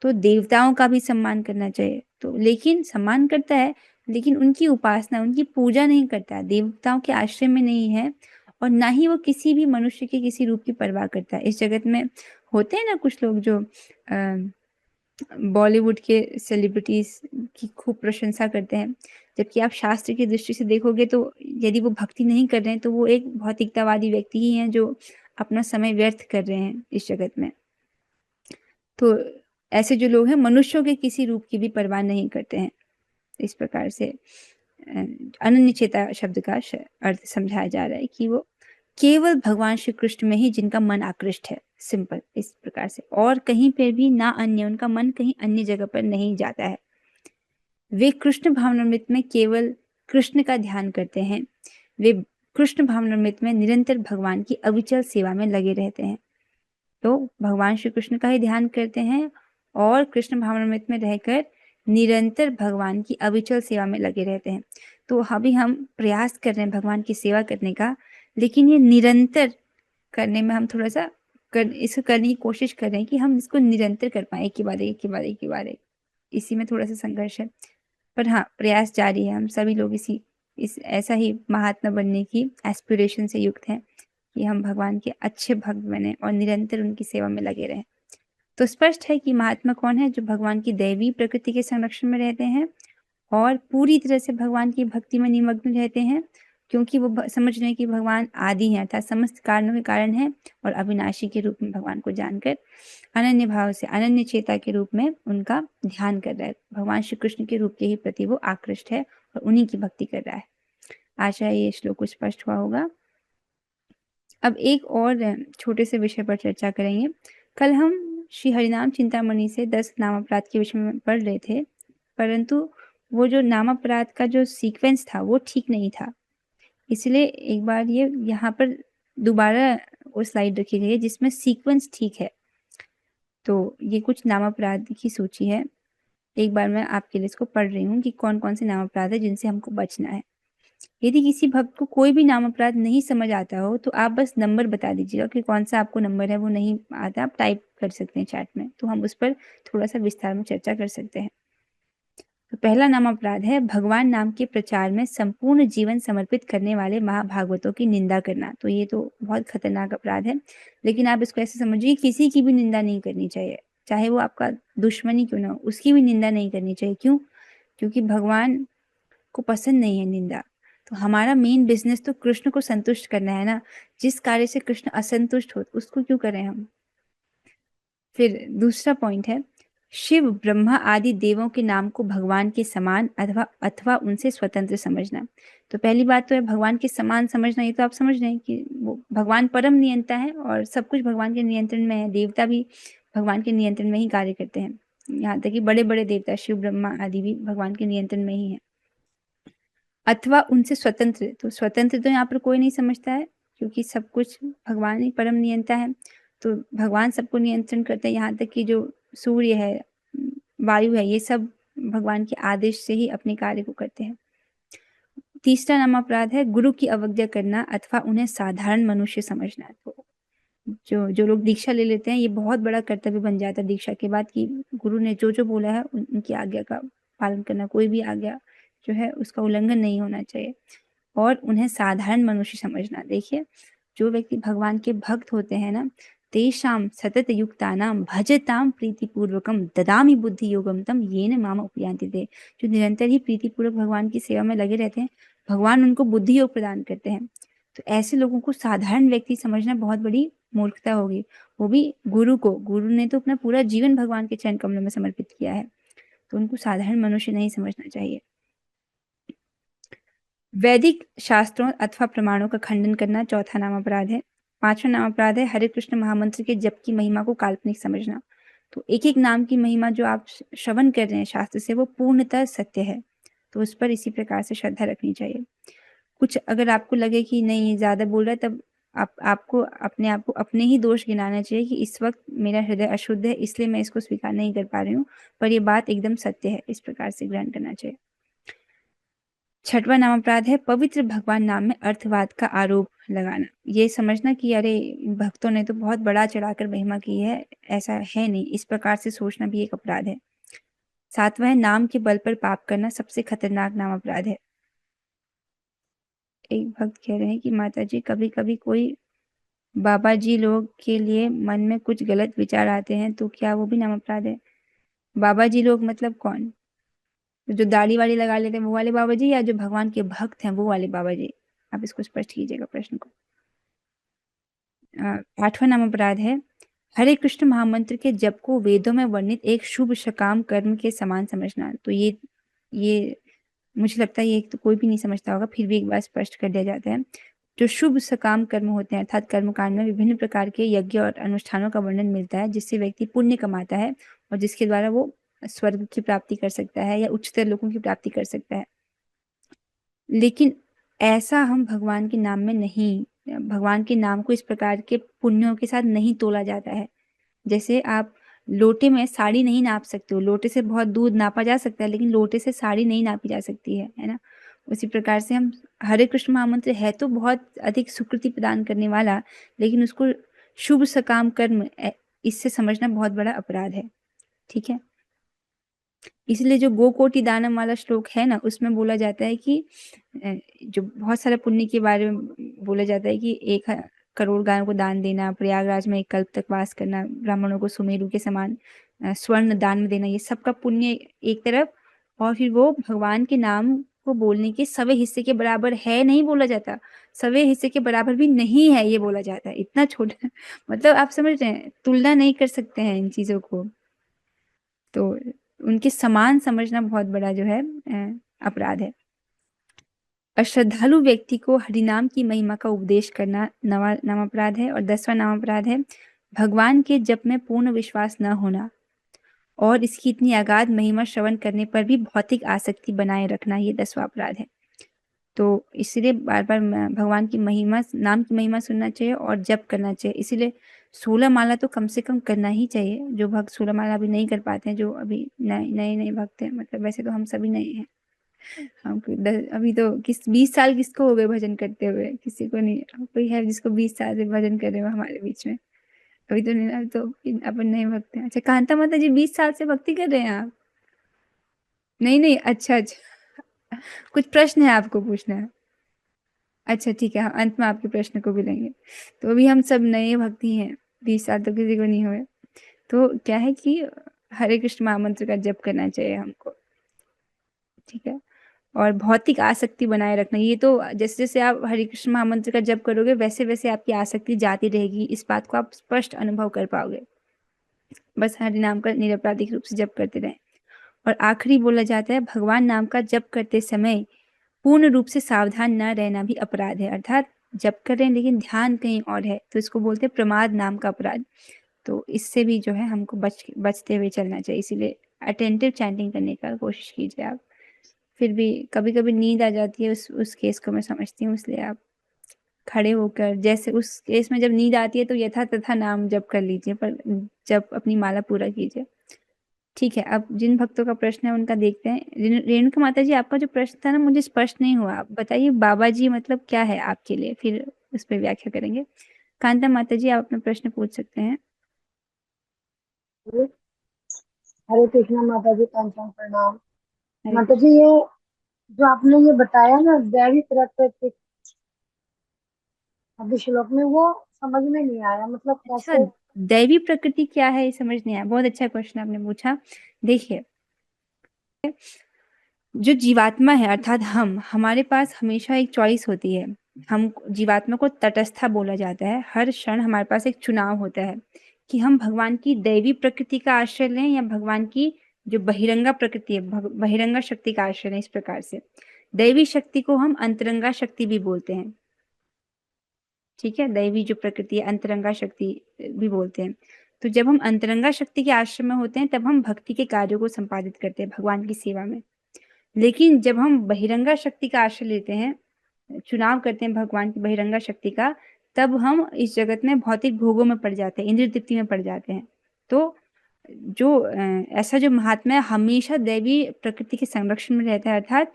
Speaker 1: तो देवताओं का भी सम्मान करना चाहिए, तो लेकिन सम्मान करता है, लेकिन उनकी उपासना, उनकी पूजा नहीं करता है, देवताओं के आश्रय में नहीं है, और ना ही वो किसी भी मनुष्य के किसी रूप की परवाह करता है। इस जगत में होते हैं ना कुछ लोग जो बॉलीवुड के सेलिब्रिटीज की खूब प्रशंसा करते हैं, जबकि आप शास्त्र की दृष्टि से देखोगे तो यदि वो भक्ति नहीं कर रहे हैं तो वो एक भौतिकतावादी व्यक्ति ही हैं जो अपना समय व्यर्थ कर रहे हैं इस जगत में। तो ऐसे जो लोग हैं मनुष्यों के किसी रूप की भी परवाह नहीं करते हैं। इस प्रकार से अनन्य चेता शब्द का अर्थ समझाया जा रहा है कि वो केवल भगवान श्री कृष्ण में ही जिनका मन आकृष्ट है, सिंपल इस प्रकार से, और कहीं पर भी ना अन्य, उनका मन कहीं अन्य जगह पर नहीं जाता है। वे कृष्ण भावनामृत में केवल कृष्ण का ध्यान करते हैं, वे कृष्ण भावनामृत में निरंतर भगवान की अविचल सेवा में लगे रहते हैं। तो भगवान श्री कृष्ण का ही ध्यान करते हैं और कृष्ण भावनामृत में रहकर निरंतर भगवान की अविचल सेवा में लगे रहते हैं। तो अभी हम प्रयास कर रहे हैं भगवान की सेवा करने का, लेकिन ये निरंतर करने में हम थोड़ा सा इसको करने की कोशिश कर रहे हैं कि हम इसको निरंतर कर पाए, एक के बाद एक के बाद एक के बाद एक। इसी में थोड़ा सा संघर्ष है, पर हाँ प्रयास जारी है। हम सभी लोग इस ऐसा ही महात्मा बनने की एस्पिरेशन से युक्त हैं कि हम भगवान के अच्छे भक्त बने और निरंतर उनकी सेवा में लगे रहें। तो स्पष्ट है कि महात्मा कौन है? जो भगवान की दैवी प्रकृति के संरक्षण में रहते हैं और पूरी तरह से भगवान की भक्ति में निमग्न रहते हैं, क्योंकि वो समझ रहे हैं कि भगवान आदि हैं, अर्थात समस्त कारणों के कारण है, और अविनाशी के रूप में भगवान को जानकर अनन्य भाव से, अनन्य चेता के रूप में उनका ध्यान कर रहा है। भगवान श्री कृष्ण के रूप के ही प्रति वो आकृष्ट है और उन्हीं की भक्ति कर रहा है। आशा है ये श्लोक स्पष्ट हुआ होगा। अब एक और छोटे से विषय पर चर्चा करेंगे। कल हम श्री हरिनाम चिंतामणि से 10 नाम अपराध के विषय में पढ़ रहे थे, परंतु वो जो नाम अपराध का जो सीक्वेंस था वो ठीक नहीं था, इसलिए एक बार ये यहाँ पर दोबारा वो स्लाइड रखी गई है जिसमें सीक्वेंस ठीक है। तो ये कुछ नाम अपराध की सूची है, एक बार मैं आपके लिए इसको पढ़ रही हूँ कि कौन कौन से नाम अपराध है जिनसे हमको बचना है। यदि किसी भक्त को कोई भी नाम अपराध नहीं समझ आता हो तो आप बस नंबर बता दीजिएगा कि कौन सा आपको नंबर है, वो नहीं आता आप टाइप कर सकते हैं चैट में, तो हम उस पर थोड़ा सा विस्तार में चर्चा कर सकते हैं। तो पहला नाम अपराध है भगवान नाम के प्रचार में संपूर्ण जीवन समर्पित करने वाले महाभागवतों की निंदा करना। तो ये तो बहुत खतरनाक अपराध है, लेकिन आप इसको ऐसे समझिए किसी की भी निंदा नहीं करनी चाहिए, चाहे वो आपका दुश्मन ही क्यों ना हो, उसकी भी निंदा नहीं करनी चाहिए। क्यों? क्योंकि भगवान को पसंद नहीं है निंदा। तो हमारा मेन बिजनेस तो कृष्ण को संतुष्ट करना है ना, जिस कार्य से कृष्ण असंतुष्ट हो उसको क्यों करें हम। फिर दूसरा पॉइंट है शिव ब्रह्मा आदि देवों के नाम को भगवान के समान अथवा उनसे स्वतंत्र समझना। तो पहली बात तो है भगवान के समान समझना, ये तो आप समझ रहे हैं कि वो भगवान परम नियंता है और सब कुछ भगवान के नियंत्रण में है, देवता भी भगवान के नियंत्रण में ही कार्य करते हैं, यहाँ तक कि बड़े बड़े देवता शिव ब्रह्मा आदि भी भगवान के नियंत्रण में ही है। अथवा उनसे स्वतंत्र, तो स्वतंत्र तो यहाँ पर कोई नहीं समझता है क्योंकि सब कुछ भगवान ही परम नियंता है, तो भगवान सबको नियंत्रण करते हैं, यहाँ तक कि जो सूर्य है, वायु है, ये सब भगवान के आदेश से ही अपने कार्य को करते हैं। तीसरा नाम अपराध है गुरु की अवज्ञा करना अथवा उन्हें साधारण मनुष्य समझना। तो जो लोग दीक्षा ले लेते हैं, ये बहुत बड़ा कर्तव्य बन जाता है दीक्षा के बाद कि गुरु ने जो जो बोला है उनकी आज्ञा का पालन करना, कोई भी आज्ञा जो है उसका उल्लंघन नहीं होना चाहिए, और उन्हें साधारण मनुष्य समझना। देखिए जो व्यक्ति भगवान के भक्त होते हैं ना, तेषाम सतत युक्तानाम भजताम प्रीतिपूर्वकम ददामि बुद्धि योगम तम येन माम उपयान्ति ते। जो निरंतर ही प्रीतिपूर्वक भगवान की सेवा में लगे रहते हैं, भगवान उनको बुद्धि योग प्रदान करते हैं। तो ऐसे लोगों को साधारण व्यक्ति समझना बहुत बड़ी मूर्खता होगी, वो भी गुरु को। गुरु ने तो अपना पूरा जीवन भगवान के चरण कमलों में समर्पित किया है, तो उनको साधारण मनुष्य नहीं समझना चाहिए। वैदिक शास्त्रों अथवा प्रमाणों का खंडन करना चौथा नाम अपराध है। पांचवा नाम अपराध है हरे कृष्ण महामंत्र के जप की महिमा को काल्पनिक समझना। तो एक एक नाम की महिमा जो आप श्रवण कर रहे हैं शास्त्र से, वो पूर्णतः सत्य है, तो उस पर इसी प्रकार से श्रद्धा रखनी चाहिए। कुछ अगर आपको लगे कि नहीं ज्यादा बोल रहा है, तब आपको अपने ही दोष गिनाना चाहिए कि इस वक्त मेरा हृदय अशुद्ध है, इसलिए मैं इसको स्वीकार नहीं कर पा रही हूँ, पर ये बात एकदम सत्य है, इस प्रकार से ग्रहण करना चाहिए। छठवां नाम अपराध है पवित्र भगवान नाम में अर्थवाद का आरोप लगाना। ये समझना कि अरे भक्तों ने तो बहुत बड़ा चढ़ाकर महिमा की है, ऐसा है नहीं, इस प्रकार से सोचना भी एक अपराध है। सातवां है नाम के बल पर पाप करना, सबसे खतरनाक नाम अपराध है। एक भक्त कह रहे हैं कि माता जी, कभी कभी कोई बाबा जी लोग के लिए मन में कुछ गलत विचार आते हैं, तो क्या वो भी नाम अपराध है? बाबा जी लोग मतलब कौन? जो दाढ़ी वाड़ी लगा लेते हैं वो वाले बाबा जी, या जो भगवान के भक्त हैं वो वाले बाबा जी? आप इसको स्पष्ट कीजिएगा प्रश्न को। आठवां नाम अपराध है हरे कृष्ण महामंत्र के जप को वेदों में वर्णित एक शुभ सकाम कर्म के समान समझना। तो ये मुझे लगता है ये तो कोई भी नहीं समझता होगा, फिर भी एक बार स्पष्ट कर दिया जाता है। जो शुभ सकाम कर्म होते हैं, अर्थात कर्मकांड में विभिन्न प्रकार के यज्ञ और अनुष्ठानों का वर्णन मिलता है, जिससे व्यक्ति पुण्य कमाता है और जिसके द्वारा वो स्वर्ग की प्राप्ति कर सकता है या उच्चतर लोगों की प्राप्ति कर सकता है। लेकिन ऐसा हम भगवान के नाम में नहीं, भगवान के नाम को इस प्रकार के पुण्यों के साथ नहीं तोला जाता है। जैसे आप लोटे में साड़ी नहीं नाप सकते हो, लोटे से बहुत दूध नापा जा सकता है, लेकिन लोटे से साड़ी नहीं नापी जा सकती है ना। उसी प्रकार से हम हरे कृष्ण महामंत्र है तो बहुत अधिक सुकृति प्रदान करने वाला, लेकिन उसको शुभ सकाम कर्म इससे समझना बहुत बड़ा अपराध है। ठीक है, इसलिए जो गोकोटि दानम वाला श्लोक है ना, उसमें बोला जाता है कि जो बहुत सारे पुण्य के बारे में बोला जाता है कि 1 करोड़ गायों को दान देना, प्रयागराज में 1 कल्प तक वास करना, ब्राह्मणों को सुमेरु के समान स्वर्ण दान में देना, ये सबका पुण्य एक तरफ, और फिर वो भगवान के नाम को बोलने के 100वें हिस्से के बराबर है नहीं बोला जाता, 100वें हिस्से के बराबर भी नहीं है ये बोला जाता है। इतना छोटा मतलब आप समझ रहे हैं, तुलना नहीं कर सकते हैं इन चीजों को, तो उनके समान समझना बहुत बड़ा जो है अपराध है। अश्रद्धालु व्यक्ति को हरिनाम की महिमा का उपदेश करना नवा नाम अपराध है। और 10वां नाम अपराध है भगवान के जप में पूर्ण विश्वास न होना और इसकी इतनी अगाध महिमा श्रवण करने पर भी भौतिक आसक्ति बनाए रखना, ये 10वां अपराध है। तो इसलिए बार बार भगवान की महिमा, नाम की महिमा सुनना चाहिए और जप करना चाहिए। इसीलिए 16 माला तो कम से कम करना ही चाहिए। जो भक्त 16 माला अभी नहीं कर पाते हैं, जो अभी नए नए भक्त हैं, मतलब वैसे तो हम सभी नए हैं, हम अभी तो 20 साल किसको हो गए भजन करते हुए? किसी को नहीं। कोई है जिसको 20 साल से भजन कर रहे हो हमारे बीच में? अभी तो नहीं, अभी तो अपन नए भक्त हैं। अच्छा, कांता माता जी 20 साल से भक्ति कर रहे हैं आप? नहीं नहीं, अच्छा अच्छा, कुछ प्रश्न है आपको पूछना है? अच्छा ठीक है, हम अंत में आपके प्रश्न को भी लेंगे। तो अभी हम सब नए भक्ति हैं, 20 साल तो किसी को नहीं हुए। तो क्या है कि हरे कृष्ण महामंत्र का जप करना चाहिए हमको, ठीक है, और भौतिक आसक्ति बनाए रखना। ये तो जैसे जैसे आप हरे कृष्ण महामंत्र का जप करोगे, वैसे वैसे आपकी आसक्ति जाती रहेगी, इस बात को आप स्पष्ट अनुभव कर पाओगे। बस हरि नाम का निरपराधिक रूप से जप करते रहें। और आखिरी बोला जाता है भगवान नाम का जप करते समय पूर्ण रूप से सावधान न रहना भी अपराध है। अर्थात जप कर रहे हैं लेकिन ध्यान कहीं और है, तो इसको बोलते हैं प्रमाद नाम का अपराध। तो इससे भी जो है हमको बचते हुए चलना चाहिए। इसीलिए अटेंटिव चैंटिंग करने का कोशिश कीजिए आप। फिर भी कभी कभी नींद आ जाती है, उस केस को मैं समझती हूँ, इसलिए आप खड़े होकर, जैसे उस केस में जब नींद आती है तो यथा तथा नाम जप कर लीजिए, पर जब अपनी माला पूरा कीजिए। ठीक है, अब जिन भक्तों का प्रश्न है उनका देखते हैं। रेणुका माता जी, आपका जो प्रश्न था ना, मुझे स्पष्ट नहीं हुआ, आप बताइए बाबा जी मतलब क्या है आपके लिए, फिर उस पर व्याख्या करेंगे। कांता माता जी, आप अपना प्रश्न पूछ सकते हैं।
Speaker 5: हरे कृष्णा माता जी, पंचांग प्रणाम।
Speaker 1: हरे
Speaker 5: माता जी, ये जो आपने ये बताया ना दैवी प्राकृतिक, अभी श्लोक में वो समझ में नहीं आया, मतलब
Speaker 1: अच्छा,
Speaker 5: कैसे।
Speaker 1: दैवी प्रकृति क्या है ये समझ नहीं आया। बहुत अच्छा क्वेश्चन आपने पूछा। देखिए, जो जीवात्मा है अर्थात हमारे पास हमेशा एक चॉइस होती है। हम जीवात्मा को तटस्था बोला जाता है। हर क्षण हमारे पास एक चुनाव होता है कि हम भगवान की दैवी प्रकृति का आश्रय लें या भगवान की जो बहिरंगा प्रकृति है, बहिरंगा शक्ति का आश्रय लें। इस प्रकार से दैवी शक्ति को हम अंतरंगा शक्ति भी बोलते हैं। ठीक है, दैवी जो प्रकृति है अंतरंगा शक्ति भी बोलते हैं। तो जब हम अंतरंगा शक्ति के आश्रय में होते हैं तब हम भक्ति के कार्यों को संपादित करते हैं भगवान की सेवा में। लेकिन जब हम बहिरंगा शक्ति का आश्रय लेते हैं, चुनाव करते हैं भगवान की बहिरंगा शक्ति का, तब हम इस जगत में भौतिक भोगों में पड़ जाते हैं, इंद्रिय तृप्ति में पड़ जाते हैं। तो ऐसा जो महात्मा है हमेशा दैवी प्रकृति के संरक्षण में रहता है, अर्थात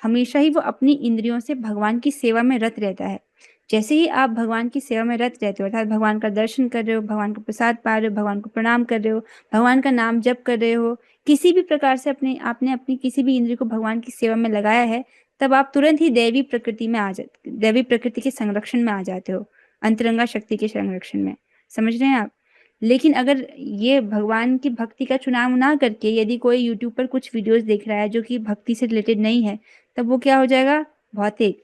Speaker 1: हमेशा ही वो अपनी इंद्रियों से भगवान की सेवा में रत रहता है। जैसे ही आप भगवान की सेवा में रत रहते हो, अर्थात भगवान का दर्शन कर रहे हो, भगवान का प्रसाद पा रहे हो, भगवान को प्रणाम कर रहे हो, भगवान का नाम जप कर रहे हो, किसी भी प्रकार से आपने अपनी किसी भी इंद्रिय को भगवान की सेवा में लगाया है, तब आप तुरंत ही दैवी प्रकृति के संरक्षण में आ जाते हो, अंतरंगा शक्ति के संरक्षण में। समझ रहे हैं आप? लेकिन अगर ये भगवान की भक्ति का चुनाव ना करके यदि कोई यूट्यूब पर कुछ वीडियोस देख रहा है जो कि भक्ति से रिलेटेड नहीं है, तब वो क्या हो जाएगा? भौतिक।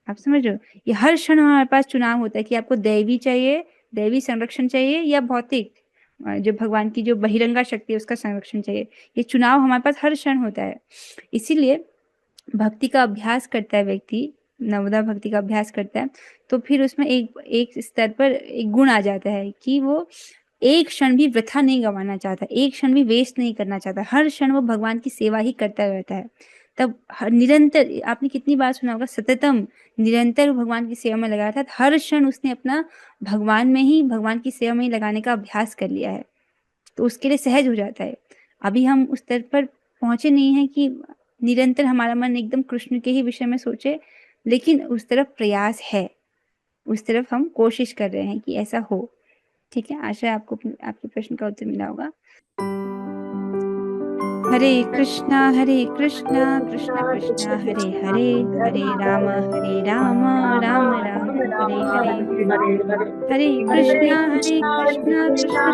Speaker 1: आप समझ रहे हो? ये हर क्षण हमारे पास चुनाव होता है कि आपको दैवी चाहिए, दैवी संरक्षण चाहिए, या भौतिक जो भगवान की जो बहिरंगा शक्ति है उसका संरक्षण चाहिए। ये चुनाव हमारे पास हर क्षण होता है। इसीलिए भक्ति का अभ्यास करता है व्यक्ति, नवदा भक्ति का अभ्यास करता है, तो फिर उसमें एक स्तर पर एक गुण आ जाता है कि वो एक क्षण भी वृथा नहीं गंवाना चाहता, एक क्षण भी वेस्ट नहीं करना चाहता। हर क्षण वो भगवान की सेवा ही करता रहता है। तब निरंतर, आपने कितनी बार सुना होगा, सततम निरंतर भगवान की सेवा में लगाया था। हर क्षण उसने अपना भगवान की सेवा में ही लगाने का अभ्यास कर लिया है, तो उसके लिए सहज हो जाता है। अभी हम उस स्तर पर पहुंचे नहीं है कि निरंतर हमारा मन एकदम कृष्ण के ही विषय में सोचे, लेकिन उस तरफ प्रयास है, उस तरफ हम कोशिश कर रहे हैं कि ऐसा हो। ठीक है, आशा है आपको आपके प्रश्न का उत्तर मिला होगा। हरे कृष्णा कृष्ण कृष्ण हरे हरे, हरे राम राम राम हरे हरे। हरे कृष्णा कृष्ण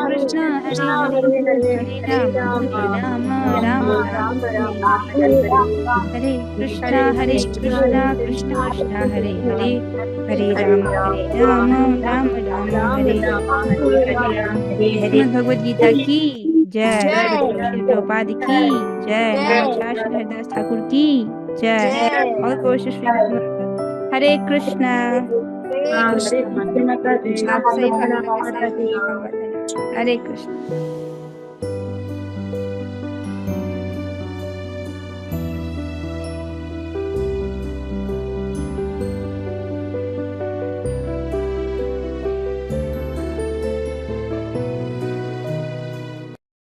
Speaker 1: कृष्ण हरे हरे, हरे राम राम राम हरे हरे। हरे कृष्णा कृष्ण कृष्ण हरे हरे, हरे राम राम हरे हरे। श्रीमद् भगवद गीता की जय, श्री प्रभुपाद की जय, शास्त्री हरिदास ठाकुर की जय, और कोशिश हरे कृष्णा। आप सही, हरे कृष्ण।